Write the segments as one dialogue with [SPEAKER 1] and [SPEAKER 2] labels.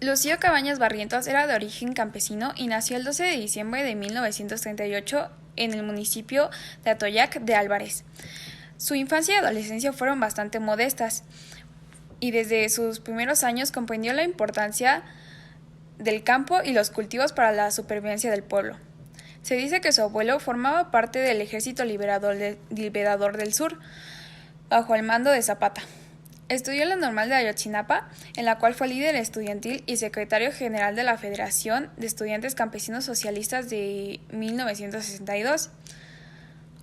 [SPEAKER 1] Lucio Cabañas Barrientos era de origen campesino y nació el 12 de diciembre de 1938 en el municipio de Atoyac de Álvarez. Su infancia y adolescencia fueron bastante modestas y desde sus primeros años comprendió la importancia del campo y los cultivos para la supervivencia del pueblo. Se dice que su abuelo formaba parte del Ejército Liberador del Sur, bajo el mando de Zapata. Estudió en la Normal de Ayotzinapa, en la cual fue líder estudiantil y secretario general de la Federación de Estudiantes Campesinos Socialistas de 1962.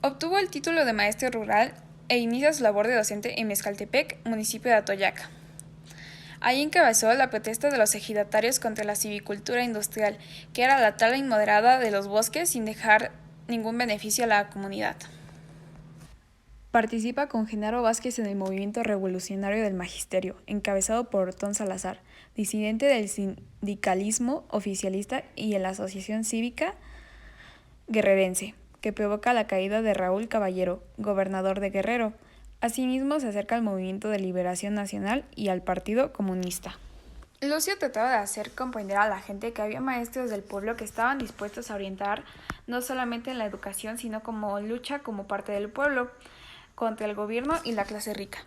[SPEAKER 1] Obtuvo el título de maestro rural e inicia su labor de docente en Mezcaltepec, municipio de Atoyac. Ahí encabezó la protesta de los ejidatarios contra la silvicultura industrial, que era la tala inmoderada de los bosques sin dejar ningún beneficio a la comunidad. Participa con Genaro Vázquez en el movimiento revolucionario del Magisterio, encabezado por Ortón Salazar, disidente del sindicalismo oficialista y en la Asociación Cívica Guerrerense, que provoca la caída de Raúl Caballero, gobernador de Guerrero. Asimismo, se acerca al Movimiento de Liberación Nacional y al Partido Comunista. Lucio trataba de hacer comprender a la gente que había maestros del pueblo que estaban dispuestos a orientar no solamente en la educación, sino como lucha como parte del pueblo contra el gobierno y la clase rica.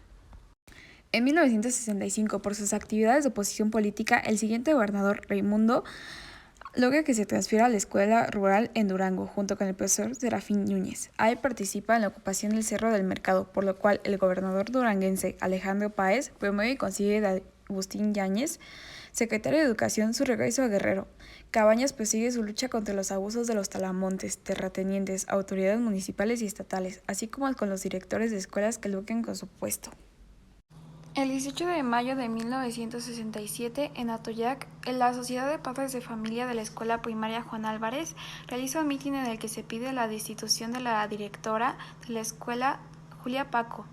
[SPEAKER 1] En 1965, por sus actividades de oposición política, el siguiente gobernador, Raimundo, logra que se transfiera a la escuela rural en Durango, junto con el profesor Serafín Núñez. Ahí participa en la ocupación del Cerro del Mercado, por lo cual el gobernador duranguense Alejandro Páez promueve y consigue de Agustín Yáñez, secretario de Educación, su regreso a Guerrero. Cabañas prosigue su lucha contra los abusos de los talamontes, terratenientes, autoridades municipales y estatales, así como con los directores de escuelas que lucren con su puesto. El 18 de mayo de 1967, en Atoyac, la Sociedad de Padres de Familia de la Escuela Primaria Juan Álvarez realiza un mitin en el que se pide la destitución de la directora de la escuela, Julia Paco,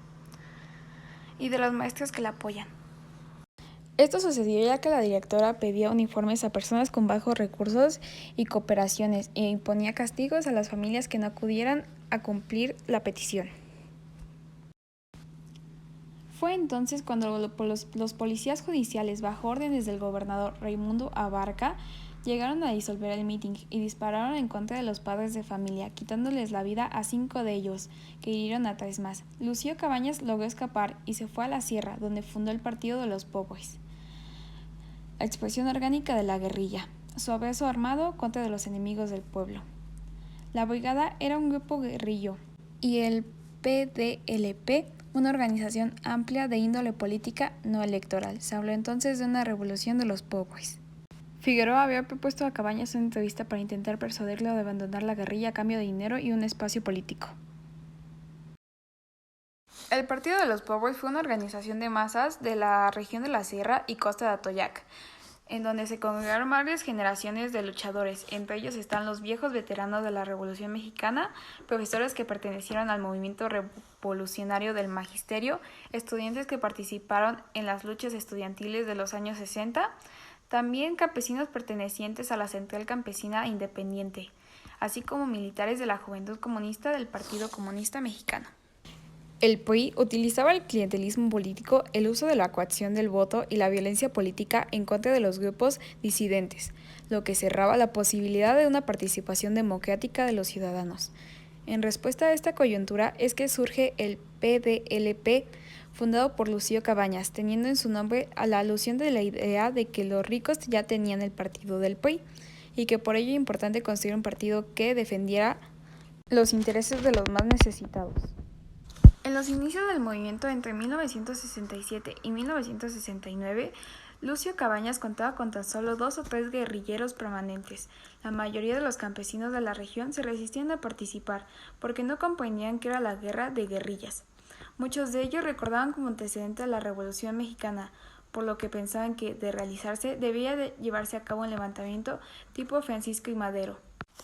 [SPEAKER 1] y de los maestros que la apoyan. Esto sucedió ya que la directora pedía uniformes a personas con bajos recursos y cooperaciones e imponía castigos a las familias que no acudieran a cumplir la petición. Fue entonces cuando los policías judiciales, bajo órdenes del gobernador Raimundo Abarca, llegaron a disolver el mitin y dispararon en contra de los padres de familia, quitándoles la vida a 5 de ellos, que hirieron a 3 más. Lucio Cabañas logró escapar y se fue a la sierra, donde fundó el Partido de los Pobres, expresión orgánica de la guerrilla, su abrazo armado contra de los enemigos del pueblo. La brigada era un grupo guerrillo y el PDLP, una organización amplia de índole política no electoral. Se habló entonces de una revolución de los pobres. Figueroa había propuesto a Cabañas una entrevista para intentar persuadirlo de abandonar la guerrilla a cambio de dinero y un espacio político. El Partido de los Pobres fue una organización de masas de la región de la Sierra y Costa de Atoyac, en donde se congregaron varias generaciones de luchadores. Entre ellos están los viejos veteranos de la Revolución Mexicana, profesores que pertenecieron al movimiento revolucionario del Magisterio, estudiantes que participaron en las luchas estudiantiles de los años 60, también campesinos pertenecientes a la Central Campesina Independiente, así como militares de la Juventud Comunista del Partido Comunista Mexicano. El PRI utilizaba el clientelismo político, el uso de la coacción del voto y la violencia política en contra de los grupos disidentes, lo que cerraba la posibilidad de una participación democrática de los ciudadanos. En respuesta a esta coyuntura es que surge el PDLP, fundado por Lucio Cabañas, teniendo en su nombre a la alusión de la idea de que los ricos ya tenían el partido del PRI y que por ello es importante construir un partido que defendiera los intereses de los más necesitados. En los inicios del movimiento entre 1967 y 1969, Lucio Cabañas contaba con tan solo 2 o 3 guerrilleros permanentes. La mayoría de los campesinos de la región se resistían a participar porque no comprendían que era la guerra de guerrillas. Muchos de ellos recordaban como antecedente a la Revolución Mexicana, por lo que pensaban que, de realizarse, debía de llevarse a cabo un levantamiento tipo Francisco y Madero.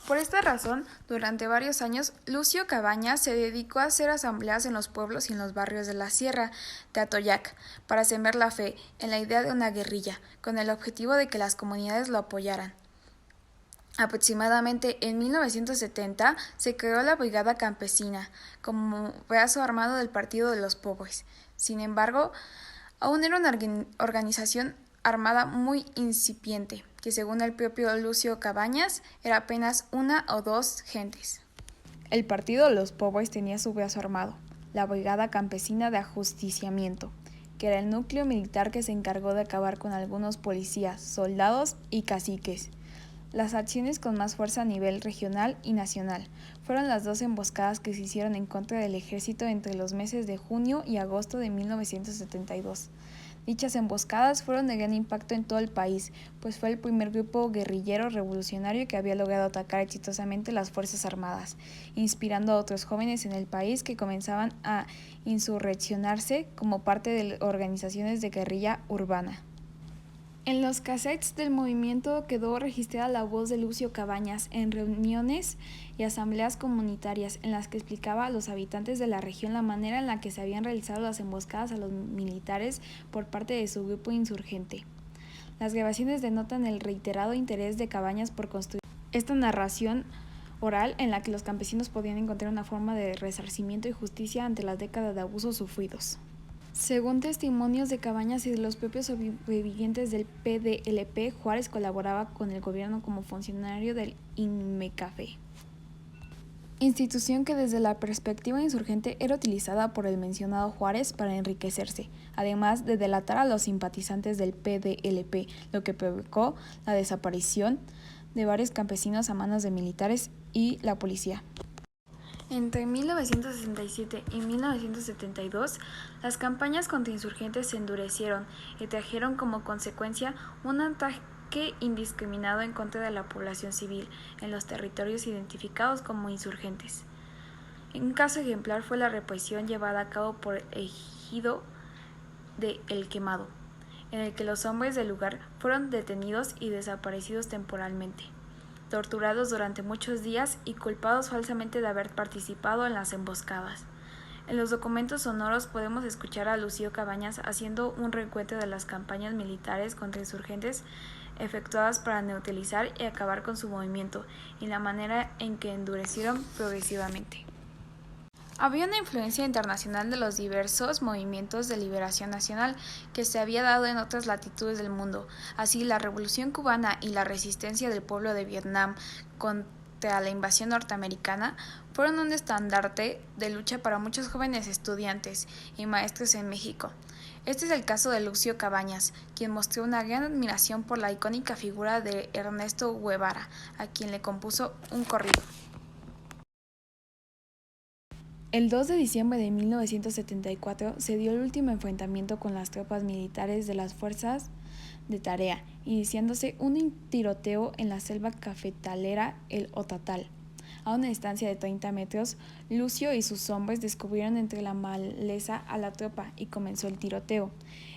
[SPEAKER 1] Por esta razón, durante varios años, Lucio Cabañas se dedicó a hacer asambleas en los pueblos y en los barrios de la Sierra de Atoyac para sembrar la fe en la idea de una guerrilla, con el objetivo de que las comunidades lo apoyaran. Aproximadamente en 1970 se creó la Brigada Campesina como brazo armado del Partido de los Pobres. Sin embargo, aún era una organización armada muy incipiente, que según el propio Lucio Cabañas era apenas una o dos gentes. El partido de los Pobres tenía su brazo armado, la Brigada Campesina de Ajusticiamiento, que era el núcleo militar que se encargó de acabar con algunos policías, soldados y caciques. Las acciones con más fuerza a nivel regional y nacional fueron las dos emboscadas que se hicieron en contra del ejército entre los meses de junio y agosto de 1972. Dichas emboscadas fueron de gran impacto en todo el país, pues fue el primer grupo guerrillero revolucionario que había logrado atacar exitosamente las Fuerzas Armadas, inspirando a otros jóvenes en el país que comenzaban a insurreccionarse como parte de organizaciones de guerrilla urbana. En los cassettes del movimiento quedó registrada la voz de Lucio Cabañas en reuniones y asambleas comunitarias en las que explicaba a los habitantes de la región la manera en la que se habían realizado las emboscadas a los militares por parte de su grupo insurgente. Las grabaciones denotan el reiterado interés de Cabañas por construir esta narración oral en la que los campesinos podían encontrar una forma de resarcimiento y justicia ante las décadas de abusos sufridos. Según testimonios de Cabañas y de los propios sobrevivientes del PDLP, Juárez colaboraba con el gobierno como funcionario del INMECAFE, institución que desde la perspectiva insurgente era utilizada por el mencionado Juárez para enriquecerse, además de delatar a los simpatizantes del PDLP, lo que provocó la desaparición de varios campesinos a manos de militares y la policía. Entre 1967 y 1972, las campañas contra insurgentes se endurecieron y trajeron como consecuencia un ataque indiscriminado en contra de la población civil en los territorios identificados como insurgentes. Un caso ejemplar fue la represión llevada a cabo por el ejido de El Quemado, en el que los hombres del lugar fueron detenidos y desaparecidos temporalmente, torturados durante muchos días y culpados falsamente de haber participado en las emboscadas. En los documentos sonoros podemos escuchar a Lucio Cabañas haciendo un recuento de las campañas militares contra insurgentes efectuadas para neutralizar y acabar con su movimiento y la manera en que endurecieron progresivamente. Había una influencia internacional de los diversos movimientos de liberación nacional que se había dado en otras latitudes del mundo. Así, la Revolución cubana y la resistencia del pueblo de Vietnam contra la invasión norteamericana fueron un estandarte de lucha para muchos jóvenes estudiantes y maestros en México. Este es el caso de Lucio Cabañas, quien mostró una gran admiración por la icónica figura de Ernesto Guevara, a quien le compuso un corrido. El 2 de diciembre de 1974 se dio el último enfrentamiento con las tropas militares de las Fuerzas de Tarea, iniciándose un tiroteo en la selva cafetalera El Otatal. A una distancia de 30 metros, Lucio y sus hombres descubrieron entre la maleza a la tropa y comenzó el tiroteo.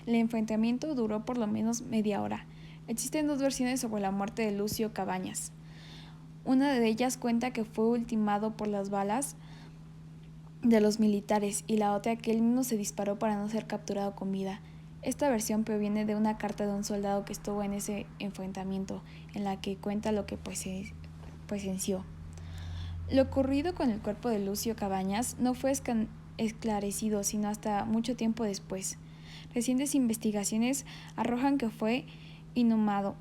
[SPEAKER 1] El enfrentamiento duró por lo menos media hora. Existen dos versiones sobre la muerte de Lucio Cabañas. Una de ellas cuenta que fue ultimado por las balas de los militares y la otra que él mismo se disparó para no ser capturado con vida. Esta versión proviene de una carta de un soldado que estuvo en ese enfrentamiento, en la que cuenta lo que presenció. Lo ocurrido con el cuerpo de Lucio Cabañas no fue esclarecido sino hasta mucho tiempo después. Recientes investigaciones arrojan que fue inhumado.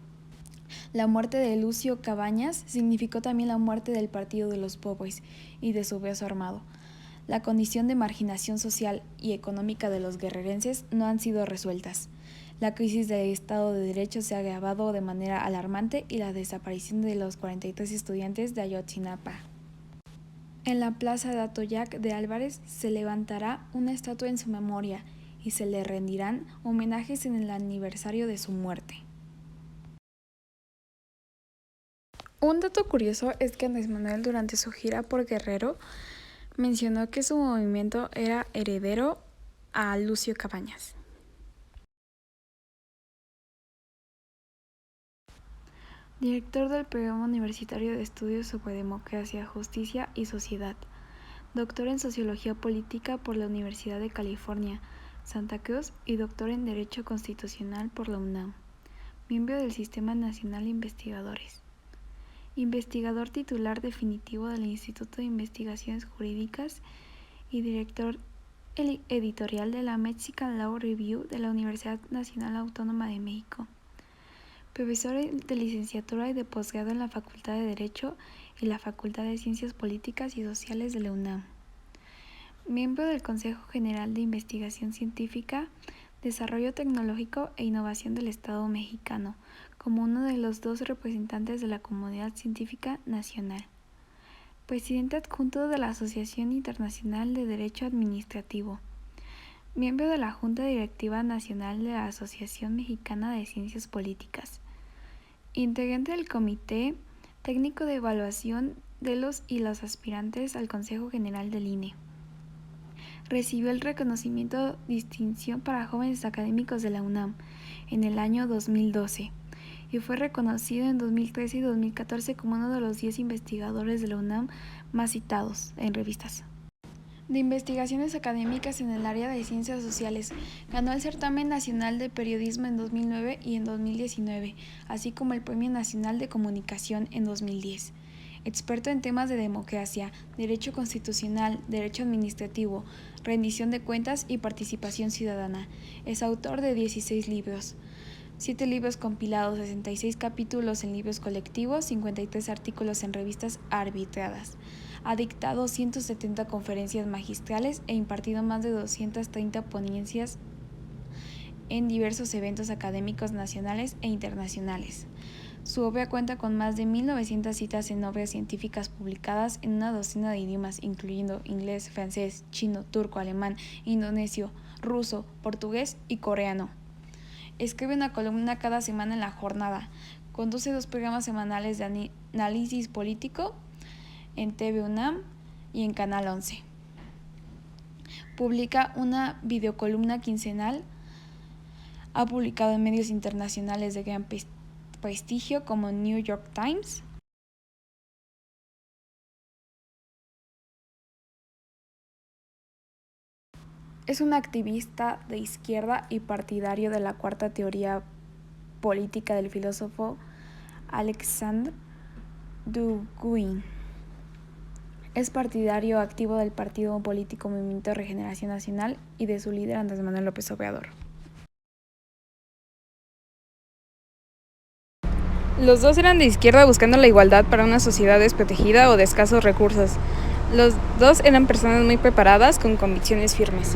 [SPEAKER 1] La muerte de Lucio Cabañas significó también la muerte del Partido de los Pobres y de su brazo armado. La condición de marginación social y económica de los guerrerenses no han sido resueltas. La crisis del Estado de Derecho se ha agravado de manera alarmante y la desaparición de los 43 estudiantes de Ayotzinapa. En la plaza de Atoyac de Álvarez se levantará una estatua en su memoria y se le rendirán homenajes en el aniversario de su muerte. Un dato curioso es que Andrés Manuel, durante su gira por Guerrero, mencionó que su movimiento era heredero a Lucio Cabañas. Director del Programa Universitario de Estudios sobre Democracia, Justicia y Sociedad. Doctor en Sociología Política por la Universidad de California, Santa Cruz y doctor en Derecho Constitucional por la UNAM. Miembro del Sistema Nacional de Investigadores. Investigador titular definitivo del Instituto de Investigaciones Jurídicas y director editorial de la Mexican Law Review de la Universidad Nacional Autónoma de México. profesor de licenciatura y de posgrado en la Facultad de Derecho y la Facultad de Ciencias Políticas y Sociales de la UNAM. Miembro del Consejo General de Investigación Científica, Desarrollo Tecnológico e Innovación del Estado mexicano, como uno de los 2 representantes de la comunidad científica nacional. Presidente adjunto de la Asociación Internacional de Derecho Administrativo. Miembro de la Junta Directiva Nacional de la Asociación Mexicana de Ciencias Políticas. Integrante del Comité Técnico de Evaluación de los y las aspirantes al Consejo General del INE. Recibió el reconocimiento Distinción para Jóvenes Académicos de la UNAM en el año 2012 y fue reconocido en 2013 y 2014 como uno de los 10 investigadores de la UNAM más citados en revistas de investigaciones académicas en el área de ciencias sociales. Ganó el Certamen Nacional de Periodismo en 2009 y en 2019, así como el Premio Nacional de Comunicación en 2010. Experto en temas de democracia, derecho constitucional, derecho administrativo, rendición de cuentas y participación ciudadana. Es autor de 16 libros. 7 libros compilados, 66 capítulos en libros colectivos, 53 artículos en revistas arbitradas. Ha dictado 170 conferencias magistrales e impartido más de 230 ponencias en diversos eventos académicos nacionales e internacionales. Su obra cuenta con más de 1.900 citas en obras científicas publicadas en una docena de idiomas, incluyendo inglés, francés, chino, turco, alemán, indonesio, ruso, portugués y coreano. Escribe una columna cada semana en La Jornada. Conduce 2 programas semanales de análisis político en TV UNAM y en Canal 11. Publica una videocolumna quincenal. Ha publicado en medios internacionales de gran prestigio como New York Times. Es un activista de izquierda y partidario de la cuarta teoría política del filósofo Alexandre Duguin. Es partidario activo del partido político Movimiento de Regeneración Nacional y de su líder Andrés Manuel López Obrador. Los 2 eran de izquierda buscando la igualdad para una sociedad desprotegida o de escasos recursos. Los 2 eran personas muy preparadas con convicciones firmes.